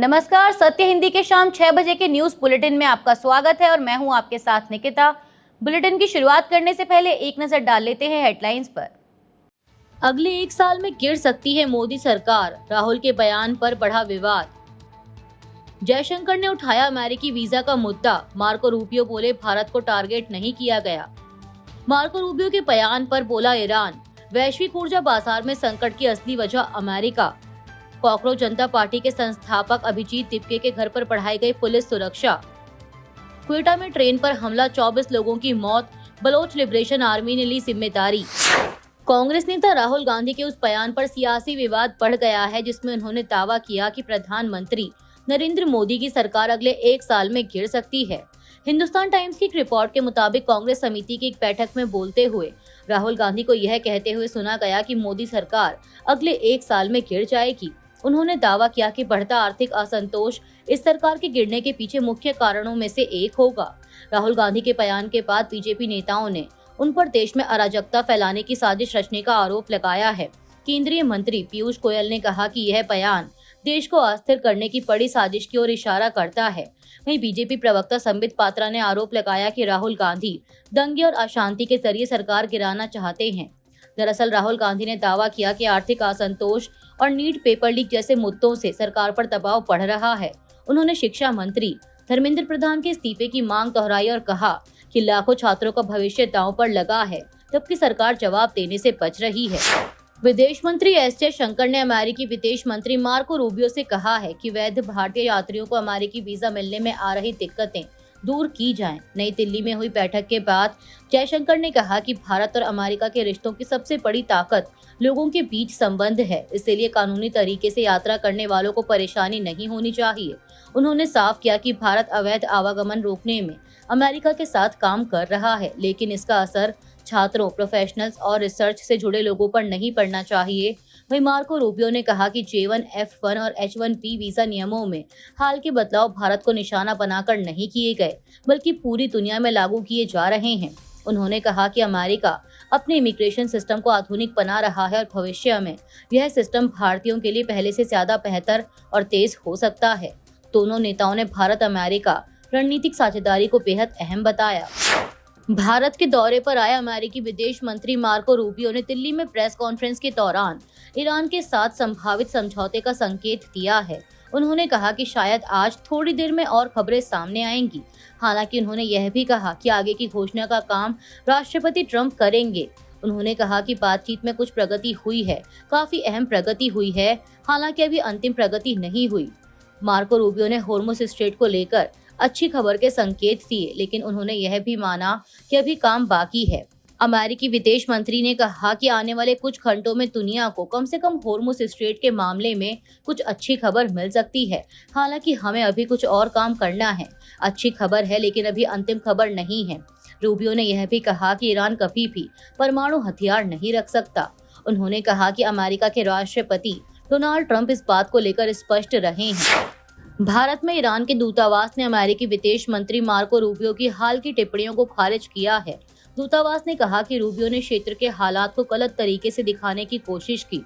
नमस्कार, सत्य हिंदी के शाम 6 बजे के न्यूज बुलेटिन में आपका स्वागत है और मैं हूं आपके साथ निकिता। बुलेटिन की शुरुआत करने से पहले एक नजर डाल लेते हैं हेडलाइंस पर। अगले एक साल में गिर सकती है मोदी सरकार, राहुल के बयान पर बढ़ा विवाद। जयशंकर ने उठाया अमेरिकी वीजा का मुद्दा, मार्को रूबियो बोले भारत को टारगेट नहीं किया गया। मार्को रूबियो के बयान पर बोला ईरान, वैश्विक ऊर्जा बाजार में संकट की असली वजह अमेरिका। कॉकरोच जनता पार्टी के संस्थापक अभिजीत तिपके के घर पर बढ़ाई गई पुलिस सुरक्षा। क्वेटा में ट्रेन पर हमला, 24 लोगों की मौत, बलोच लिबरेशन आर्मी ने ली जिम्मेदारी। कांग्रेस नेता राहुल गांधी के उस बयान पर सियासी विवाद बढ़ गया है जिसमें उन्होंने दावा किया कि प्रधानमंत्री नरेंद्र मोदी की सरकार अगले एक साल में गिर सकती है। हिंदुस्तान टाइम्स की एक रिपोर्ट के मुताबिक कांग्रेस समिति की एक बैठक में बोलते हुए राहुल गांधी को यह कहते हुए सुना गया कि मोदी सरकार अगले एक साल में गिर जाएगी। उन्होंने दावा किया कि बढ़ता आर्थिक असंतोष इस सरकार के गिरने के पीछे मुख्य कारणों में से एक होगा। राहुल गांधी के बयान के बाद बीजेपी नेताओं ने उन पर देश में अराजकता फैलाने की साजिश रचने का आरोप लगाया है। केंद्रीय मंत्री पीयूष गोयल ने कहा कि यह बयान देश को अस्थिर करने की बड़ी साजिश की ओर इशारा करता है। वहीं बीजेपी प्रवक्ता संबित पात्रा ने आरोप लगाया कि राहुल गांधी दंगे और अशांति के जरिए सरकार गिराना चाहते हैं। दरअसल राहुल गांधी ने दावा किया कि आर्थिक असंतोष और नीट पेपर लीक जैसे मुद्दों से सरकार पर दबाव बढ़ रहा है। उन्होंने शिक्षा मंत्री धर्मेंद्र प्रधान के इस्तीफे की मांग दोहराई और कहा कि लाखों छात्रों का भविष्य दांव पर लगा है, जबकि सरकार जवाब देने से बच रही है। विदेश मंत्री एस जयशंकर ने अमेरिकी विदेश मंत्री मार्को रूबियो से कहा है कि वैध भारतीय यात्रियों को अमेरिकी वीजा मिलने में आ रही दिक्कतें दूर की जाएं। नई दिल्ली में हुई बैठक के बाद जयशंकर ने कहा कि भारत और अमेरिका के रिश्तों की सबसे बड़ी ताकत लोगों के बीच संबंध है, इसलिए कानूनी तरीके से यात्रा करने वालों को परेशानी नहीं होनी चाहिए। उन्होंने साफ किया कि भारत अवैध आवागमन रोकने में अमेरिका के साथ काम कर रहा है, लेकिन इसका असर छात्रों, प्रोफेशनल्स और रिसर्च से जुड़े लोगों पर नहीं पड़ना चाहिए। वहीं मार्को रूबियो ने कहा कि J1, F1 और H1B वीजा नियमों में हाल के बदलाव भारत को निशाना बनाकर नहीं किए गए, बल्कि पूरी दुनिया में लागू किए जा रहे हैं। उन्होंने कहा कि अमेरिका अपने इमिग्रेशन सिस्टम को आधुनिक बना रहा है और भविष्य में यह सिस्टम भारतीयों के लिए पहले से ज्यादा बेहतर और तेज हो सकता है। दोनों नेताओं ने भारत अमेरिका रणनीतिक साझेदारी को बेहद अहम बताया। भारत के दौरे पर आए अमेरिकी विदेश मंत्री मार्को रूबियो ने दिल्ली में प्रेस कॉन्फ्रेंस के दौरान ईरान के साथ संभावित समझौते का संकेत दिया है। उन्होंने कहा कि शायद आज थोड़ी देर में और खबरें सामने आएंगी। हालांकि उन्होंने यह भी कहा कि आगे की घोषणा का काम राष्ट्रपति ट्रंप करेंगे। उन्होंने कहा कि बातचीत में कुछ प्रगति हुई है, काफी अहम प्रगति हुई है, हालांकि अभी अंतिम प्रगति नहीं हुई। मार्को रूबियो ने होर्मुज स्ट्रेट को लेकर अच्छी खबर के संकेत दिए, लेकिन उन्होंने यह भी माना कि अभी काम बाकी है। अमेरिकी विदेश मंत्री ने कहा कि आने वाले कुछ घंटों में दुनिया को कम से कम होर्मुज स्ट्रेट के मामले में कुछ अच्छी खबर मिल सकती है। हालांकि हमें अभी कुछ और काम करना है। अच्छी खबर है, लेकिन अभी अंतिम खबर नहीं है। रूबियो ने यह भी कहा कि ईरान कभी भी परमाणु हथियार नहीं रख सकता। उन्होंने कहा कि अमेरिका के राष्ट्रपति डोनाल्ड ट्रंप इस बात को लेकर स्पष्ट रहे हैं। भारत में ईरान के दूतावास ने अमेरिकी विदेश मंत्री मार्को रूबियो की हाल की टिप्पणियों को खारिज किया है। दूतावास ने कहा कि रूबियो ने क्षेत्र के हालात को गलत तरीके से दिखाने की कोशिश की।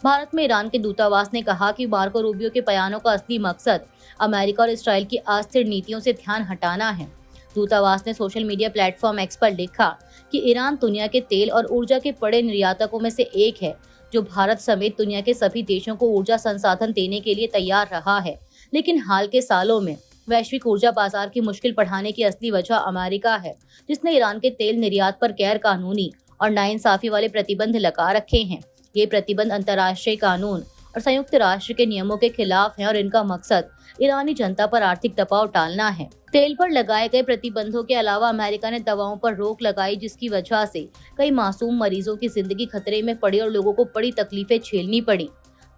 भारत में ईरान के दूतावास ने कहा कि मार्को रूबियो के बयानों का असली मकसद अमेरिका और इसराइल की अस्थिर नीतियों से ध्यान हटाना है। दूतावास ने सोशल मीडिया प्लेटफॉर्म एक्स पर लिखा कि ईरान दुनिया के तेल और ऊर्जा के बड़े निर्यातकों में से एक है, जो भारत समेत दुनिया के सभी देशों को ऊर्जा संसाधन देने के लिए तैयार रहा है। लेकिन हाल के सालों में वैश्विक ऊर्जा बाजार की मुश्किल बढ़ाने की असली वजह अमेरिका है, जिसने ईरान के तेल निर्यात पर गैर कानूनी और नाइंसाफी वाले प्रतिबंध लगा रखे हैं। ये प्रतिबंध अंतर्राष्ट्रीय कानून और संयुक्त राष्ट्र के नियमों के खिलाफ हैं और इनका मकसद ईरानी जनता पर आर्थिक दबाव डालना है। तेल पर लगाए गए प्रतिबंधों के अलावा अमेरिका ने दवाओं पर रोक लगाई, जिसकी वजह से कई मासूम मरीजों की जिंदगी खतरे में पड़ी और लोगों को बड़ी तकलीफें झेलनी पड़ी।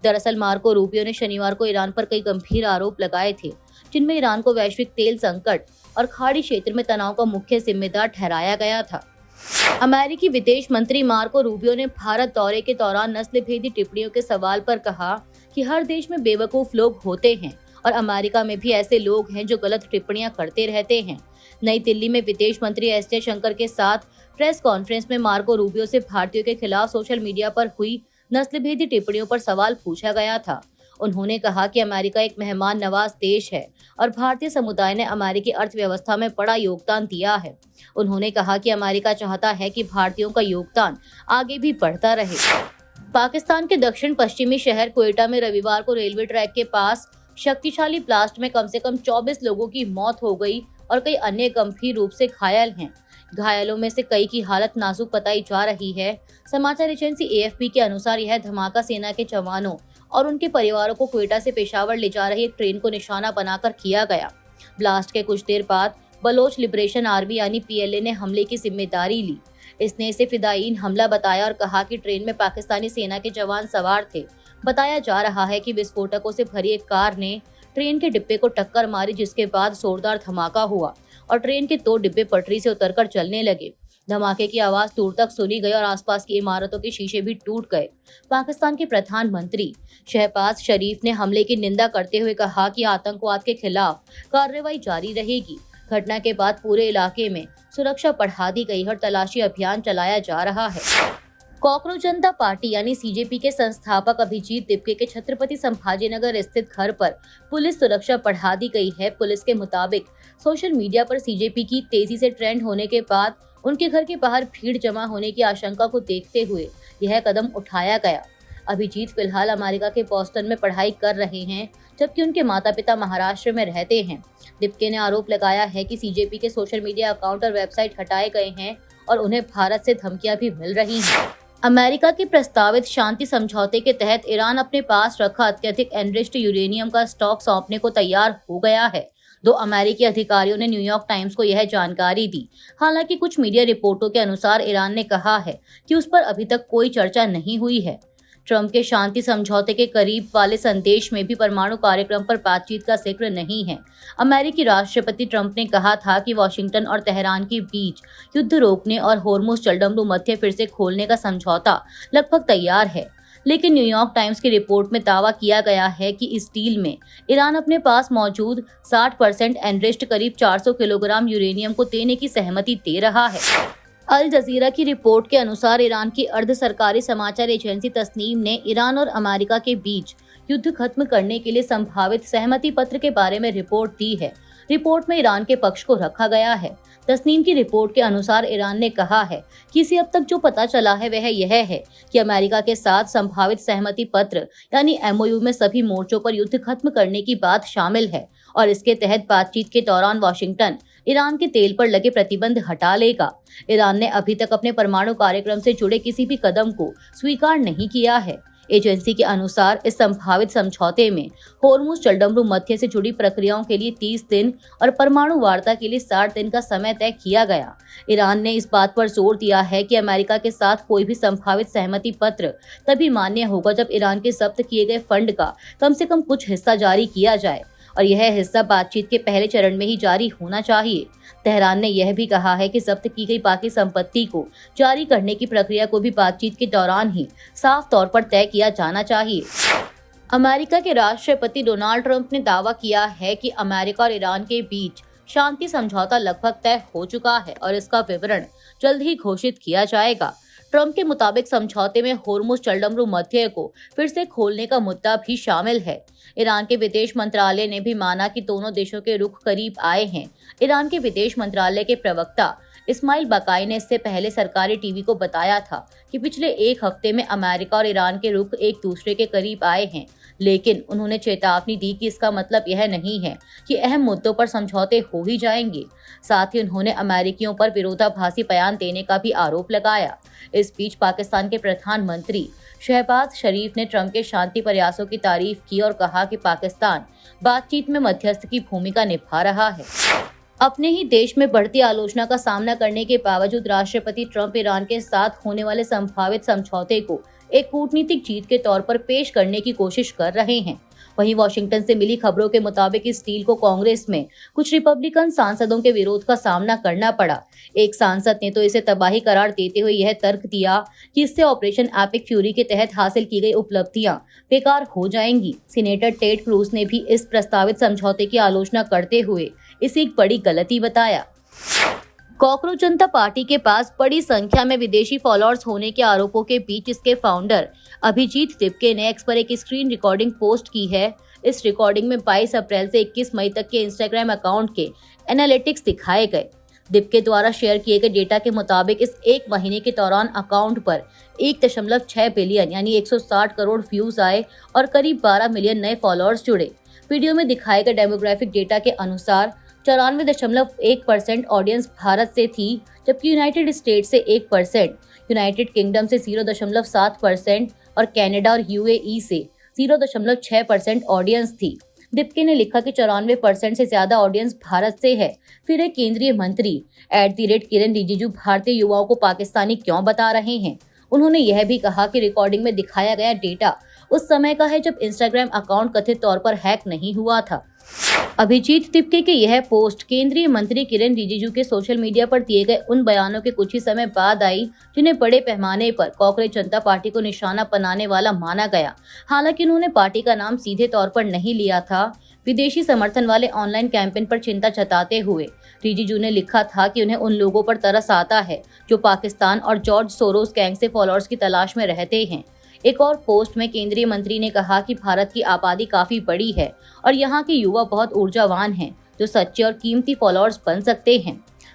दरअसल मार्को रूबियो ने शनिवार को ईरान पर कई गंभीर आरोप लगाए थे, जिनमें ईरान को वैश्विक तेल संकट और खाड़ी क्षेत्र में तनाव का मुख्य जिम्मेदार ठहराया गया था। अमेरिकी विदेश मंत्री मार्को रूबियो ने भारत दौरे के दौरान नस्लभेदी टिप्पणियों के सवाल पर कहा कि हर देश में बेवकूफ लोग होते हैं और अमेरिका में भी ऐसे लोग हैं जो गलत टिप्पणियां करते रहते हैं। नई दिल्ली में विदेश मंत्री एस जयशंकर के साथ प्रेस कॉन्फ्रेंस में मार्को रूबियो से भारतीयों के खिलाफ सोशल मीडिया पर हुई नस्लभेदी टिप्पणियों पर सवाल पूछा गया था। उन्होंने कहा कि अमेरिका एक मेहमान नवाज देश है और भारतीय समुदाय ने अमेरिकी अर्थव्यवस्था में बड़ा योगदान दिया है। उन्होंने कहा कि अमेरिका चाहता है कि भारतीयों का योगदान आगे भी बढ़ता रहे। पाकिस्तान के दक्षिण पश्चिमी शहर क्वेटा में रविवार को रेलवे ट्रैक के पास शक्तिशाली ब्लास्ट में कम से कम 24 लोगों की मौत हो गई और कई अन्य गंभीर रूप से घायल हैं। घायलों में से कई की हालत नाजुक बताई जा रही है। समाचार एजेंसी AFP के अनुसार यह धमाका सेना के जवानों और उनके परिवारों को क्वेटा से पेशावर ले जा रही एक ट्रेन को निशाना बनाकर किया गया। ब्लास्ट के कुछ देर बाद बलोच लिबरेशन आर्मी यानी PLA ने हमले की जिम्मेदारी ली। इसने इसे फिदायीन हमला बताया और कहा कि ट्रेन में पाकिस्तानी सेना के जवान सवार थे। बताया जा रहा है कि विस्फोटकों से भरी एक कार ने ट्रेन के डिब्बे को टक्कर मारी, जिसके बाद जोरदार धमाका हुआ और ट्रेन के 2 डिब्बे पटरी से उतरकर चलने लगे। धमाके की आवाज दूर तक सुनी गई और आसपास की इमारतों के शीशे भी टूट गए। पाकिस्तान के प्रधानमंत्री शहबाज शरीफ ने हमले की निंदा करते हुए कहा कि आतंकवाद के खिलाफ कार्रवाई जारी रहेगी। घटना के बाद पूरे इलाके में सुरक्षा बढ़ा दी गई और तलाशी अभियान चलाया जा रहा है। कॉकरोच जनता पार्टी यानी CJP के संस्थापक अभिजीत दिपके के छत्रपति संभाजीनगर स्थित घर पर पुलिस सुरक्षा बढ़ा दी गई है। पुलिस के मुताबिक सोशल मीडिया पर CJP की तेजी से ट्रेंड होने के बाद उनके घर के बाहर भीड़ जमा होने की आशंका को देखते हुए यह कदम उठाया गया। अभिजीत फिलहाल अमेरिका के बोस्टन में पढ़ाई कर रहे हैं, जबकि उनके माता पिता महाराष्ट्र में रहते हैं। दिपके ने आरोप लगाया है कि CJP के सोशल मीडिया अकाउंट और वेबसाइट हटाए गए हैं और उन्हें भारत से धमकियां भी मिल रही हैं। अमेरिका के प्रस्तावित शांति समझौते के तहत ईरान अपने पास रखा अत्यधिक एनरिच्ड यूरेनियम का स्टॉक सौंपने को तैयार हो गया है। 2 अमेरिकी अधिकारियों ने न्यूयॉर्क टाइम्स को यह जानकारी दी। हालांकि कुछ मीडिया रिपोर्टों के अनुसार ईरान ने कहा है कि उस पर अभी तक कोई चर्चा नहीं हुई है। ट्रंप के शांति समझौते के करीब वाले संदेश में भी परमाणु कार्यक्रम पर बातचीत का जिक्र नहीं है। अमेरिकी राष्ट्रपति ट्रंप ने कहा था कि वॉशिंगटन और तेहरान के बीच युद्ध रोकने और होर्मुज जलडमरू मध्य फिर से खोलने का समझौता लगभग तैयार है, लेकिन न्यूयॉर्क टाइम्स की रिपोर्ट में दावा किया गया है कि इस डील में ईरान अपने पास मौजूद 60% एनरिच्ड करीब 400 किलोग्राम यूरेनियम को देने की सहमति दे रहा है। अल जजीरा की रिपोर्ट के अनुसार ईरान की अर्ध सरकारी समाचार एजेंसी तस्नीम ने ईरान और अमेरिका के बीच युद्ध खत्म करने के लिए संभावित सहमति पत्र के बारे में रिपोर्ट दी है। रिपोर्ट में ईरान के पक्ष को रखा गया है। तस्नीम की रिपोर्ट के अनुसार ईरान ने कहा है कि इसे अब तक जो पता चला है वह यह है कि अमेरिका के साथ संभावित सहमति पत्र यानी MOU में सभी मोर्चों पर युद्ध खत्म करने की बात शामिल है और इसके तहत बातचीत के दौरान वॉशिंगटन ईरान के तेल पर लगे प्रतिबंध हटा लेगा। ईरान ने अभी तक अपने परमाणु कार्यक्रम से जुड़े किसी भी कदम को स्वीकार नहीं किया है। एजेंसी के अनुसार इस संभावित समझौते में होर्मुज जलडमरू मध्य से जुड़ी प्रक्रियाओं के लिए 30 दिन और परमाणु वार्ता के लिए 60 दिन का समय तय किया गया। ईरान ने इस बात पर जोर दिया है कि अमेरिका के साथ कोई भी संभावित सहमति पत्र तभी मान्य होगा जब ईरान के जब्त किए गए फंड का कम से कम कुछ हिस्सा जारी किया जाए और यह हिस्सा बातचीत के पहले चरण में ही जारी होना चाहिए। तेहरान ने यह भी कहा है कि जब्त की गई बाकी संपत्ति को जारी करने की प्रक्रिया को भी बातचीत के दौरान ही साफ तौर पर तय किया जाना चाहिए। अमेरिका के राष्ट्रपति डोनाल्ड ट्रंप ने दावा किया है कि अमेरिका और ईरान के बीच शांति समझौता लगभग तय हो चुका है और इसका विवरण जल्द ही घोषित किया जाएगा। ट्रंप के मुताबिक समझौते में होर्मुज जलडमरू मध्य को फिर से खोलने का मुद्दा भी शामिल है। ईरान के विदेश मंत्रालय ने भी माना कि दोनों देशों के रुख करीब आए हैं। ईरान के विदेश मंत्रालय के प्रवक्ता इस्माइल बाकाई ने इससे पहले सरकारी टीवी को बताया था कि पिछले एक हफ्ते में अमेरिका और ईरान के रुख एक दूसरे के करीब आए हैं, लेकिन उन्होंने चेतावनी दी कि इसका मतलब यह नहीं है कि अहम मुद्दों पर समझौते हो ही जाएंगे। साथ ही उन्होंने अमेरिकियों पर विरोधाभासी बयान देने का भी आरोप लगाया। इस बीच पाकिस्तान के प्रधानमंत्री शहबाज शरीफ ने ट्रंप के शांति प्रयासों की तारीफ की और कहा कि पाकिस्तान बातचीत में मध्यस्थ की भूमिका निभा रहा है। अपने ही देश में बढ़ती आलोचना का सामना करने के बावजूद राष्ट्रपति ट्रंप ईरान के साथ होने वाले संभावित समझौते को एक कूटनीतिक जीत के तौर पर पेश करने की कोशिश कर रहे हैं। वहीं वॉशिंगटन से मिली खबरों के मुताबिक इस डील को कांग्रेस में कुछ रिपब्लिकन सांसदों के विरोध का सामना करना पड़ा। एक सांसद ने तो इसे तबाही करार देते हुए यह तर्क दिया कि इससे ऑपरेशन एपिक फ्यूरी के तहत हासिल की गई उपलब्धियां बेकार हो जाएंगी। सीनेटर टेड क्रूज ने भी इस प्रस्तावित समझौते की आलोचना करते हुए इसे एक बड़ी गलती बताया। कॉकरोच जनता पार्टी के पास बड़ी संख्या में विदेशी फॉलोअर्स होने के आरोपों के बीच इसके फाउंडर अभिजीत तिपके ने एक्स पर एक स्क्रीन रिकॉर्डिंग पोस्ट की है। इस रिकॉर्डिंग में 22 अप्रैल से 21 मई तक के इंस्टाग्राम अकाउंट के एनालिटिक्स दिखाए गए। दिपके द्वारा शेयर किए गए डेटा के मुताबिक इस एक महीने के दौरान अकाउंट पर 1.6 बिलियन यानी 160 करोड़ व्यूज आए और करीब 12 मिलियन नए फॉलोअर्स जुड़े। वीडियो में दिखाए गए डेमोग्राफिक डेटा के अनुसार 94.1% ऑडियंस भारत से थी, जबकि यूनाइटेड स्टेट से 1%, यूनाइटेड किंगडम से 0.7% और कनाडा और यूएई से 0.6% ऑडियंस थी। दिपके ने लिखा कि 94% से ज्यादा ऑडियंस भारत से है। फिर एक केंद्रीय मंत्री @किरण रिजिजू भारतीय युवाओं को पाकिस्तानी क्यों बता रहे हैं। उन्होंने यह भी कहा कि रिकॉर्डिंग में दिखाया गया डेटा उस समय का है जब इंस्टाग्राम अकाउंट कथित तौर पर हैक नहीं हुआ था। अभिजीत तिपके की यह पोस्ट केंद्रीय मंत्री किरण रिजिजू के सोशल मीडिया पर दिए गए उन बयानों के कुछ ही समय बाद आई जिन्हें बड़े पैमाने पर कॉकरोच जनता पार्टी को निशाना बनाने वाला माना गया। हालांकि उन्होंने पार्टी का नाम सीधे तौर पर नहीं लिया था। विदेशी समर्थन वाले ऑनलाइन कैंपेन पर चिंता जताते हुए रिजिजू ने लिखा था कि उन्हें उन लोगों पर तरस आता है जो पाकिस्तान और जॉर्ज सोरोस गैंग से फॉलोअर्स की तलाश में रहते हैं। एक और पोस्ट में केंद्रीय मंत्री ने कहा कि भारत की आबादी काफी बड़ी है और यहाँ के युवा बहुत ऊर्जावान हैं जो सच्चे और कीमती फॉलोअर्स बन सकते हैं।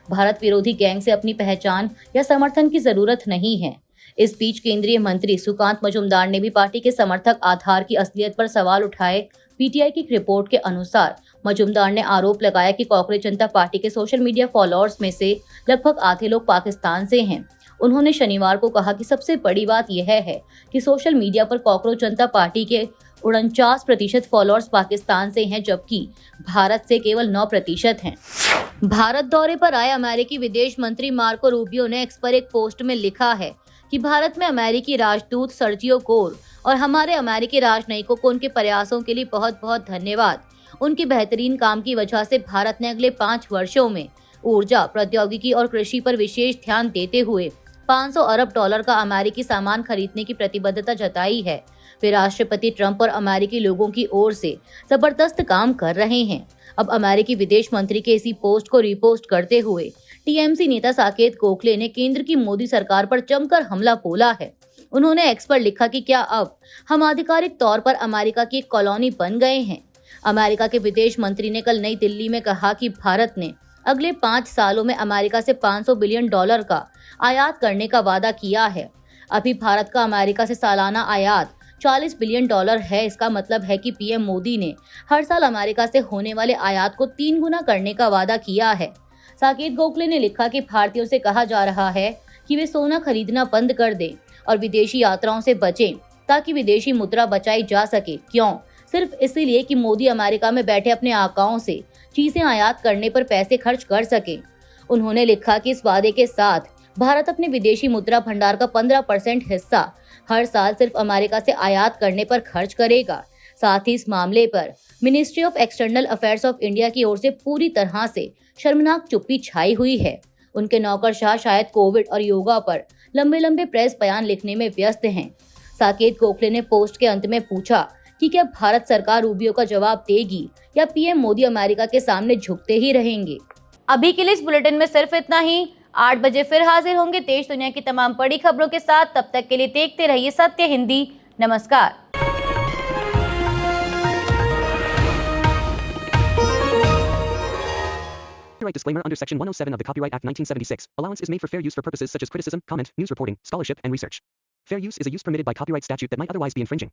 भारत विरोधी गैंग से अपनी पहचान या समर्थन की जरूरत नहीं है। इस बीच केंद्रीय मंत्री सुकांत मजूमदार ने भी पार्टी के समर्थक आधार की असलियत पर सवाल उठाए। पीटीआई की रिपोर्ट के अनुसार मजूमदार ने आरोप लगाया कि कॉकरोच जनता पार्टी के सोशल मीडिया फॉलोअर्स में से लगभग आधे लोग पाकिस्तान से हैं। उन्होंने शनिवार को कहा कि सबसे बड़ी बात यह है कि सोशल मीडिया पर कॉकरोच जनता पार्टी के 49% फॉलोअर्स पाकिस्तान से हैं, जबकि भारत से केवल 9% हैं। भारत दौरे पर आए अमेरिकी विदेश मंत्री मार्को रूबियो ने एक्स पर एक पोस्ट में लिखा है कि भारत में अमेरिकी राजदूत सर्जियो कोर और हमारे अमेरिकी राजनयिकों को उनके प्रयासों के लिए बहुत बहुत धन्यवाद। उनके बेहतरीन काम की वजह से भारत ने अगले 5 वर्षों में ऊर्जा, प्रौद्योगिकी और कृषि पर विशेष ध्यान देते हुए $500 अरब का अमेरिकी सामान खरीदने की प्रतिबद्धता जताई है। वे राष्ट्रपति ट्रंप और अमेरिकी लोगों की ओर से जबरदस्त काम कर रहे हैं। अब अमेरिकी विदेश मंत्री के इसी पोस्ट को रिपोस्ट करते हुए टीएमसी नेता साकेत गोखले ने केंद्र की मोदी सरकार पर जमकर हमला बोला है। उन्होंने एक्स पर लिखा कि क्या अब हम आधिकारिक तौर पर अमेरिका की एक कॉलोनी बन गए हैं। अमेरिका के विदेश मंत्री ने कल नई दिल्ली में कहा कि भारत ने अगले 5 सालों में अमेरिका से $500 बिलियन का आयात करने का वादा किया है। अभी भारत का अमेरिका से सालाना आयात $40 बिलियन है। इसका मतलब है कि पीएम मोदी ने हर साल अमेरिका से होने वाले आयात को 3 गुना करने का वादा किया है। साकेत गोखले ने लिखा कि भारतीयों से कहा जा रहा है कि वे सोना खरीदना बंद कर दें और विदेशी यात्राओं से बचें ताकि विदेशी मुद्रा बचाई जा सके। क्यों? सिर्फ इसीलिए कि मोदी अमेरिका में बैठे अपने आकाओं से चीजें आयात करने पर पैसे खर्च कर सके। उन्होंने लिखा कि इस वादे के साथ भारत अपने विदेशी मुद्रा भंडार का 15% हिस्सा हर साल सिर्फ अमेरिका से आयात करने पर खर्च करेगा। साथ ही इस मामले पर ministry of external affairs of India की ओर से पूरी तरह से शर्मनाक चुप्पी छाई हुई है। उनके नौकरशाह शायद कोविड और योगा पर लंबे प्रेस बयान लिखने में व्यस्त हैं। साकेत गोखले ने पोस्ट के अंत में पूछा कि क्या भारत सरकार रूबियो का जवाब देगी या पीएम मोदी अमेरिका के सामने झुकते ही रहेंगे। अभी के लिए इस बुलेटिन में सिर्फ इतना ही। 8 बजे फिर हाजिर होंगे देश दुनिया की तमाम बड़ी खबरों के साथ। तब तक के लिए देखते रहिए सत्य हिंदी। नमस्कार। Copyright disclaimer under Section 107 of the Copyright Act 1976. Allowance is made for fair use for purposes such as criticism, comment, news reporting, scholarship, and research. Fair use is a use permitted by copyright statute that might otherwise be infringing.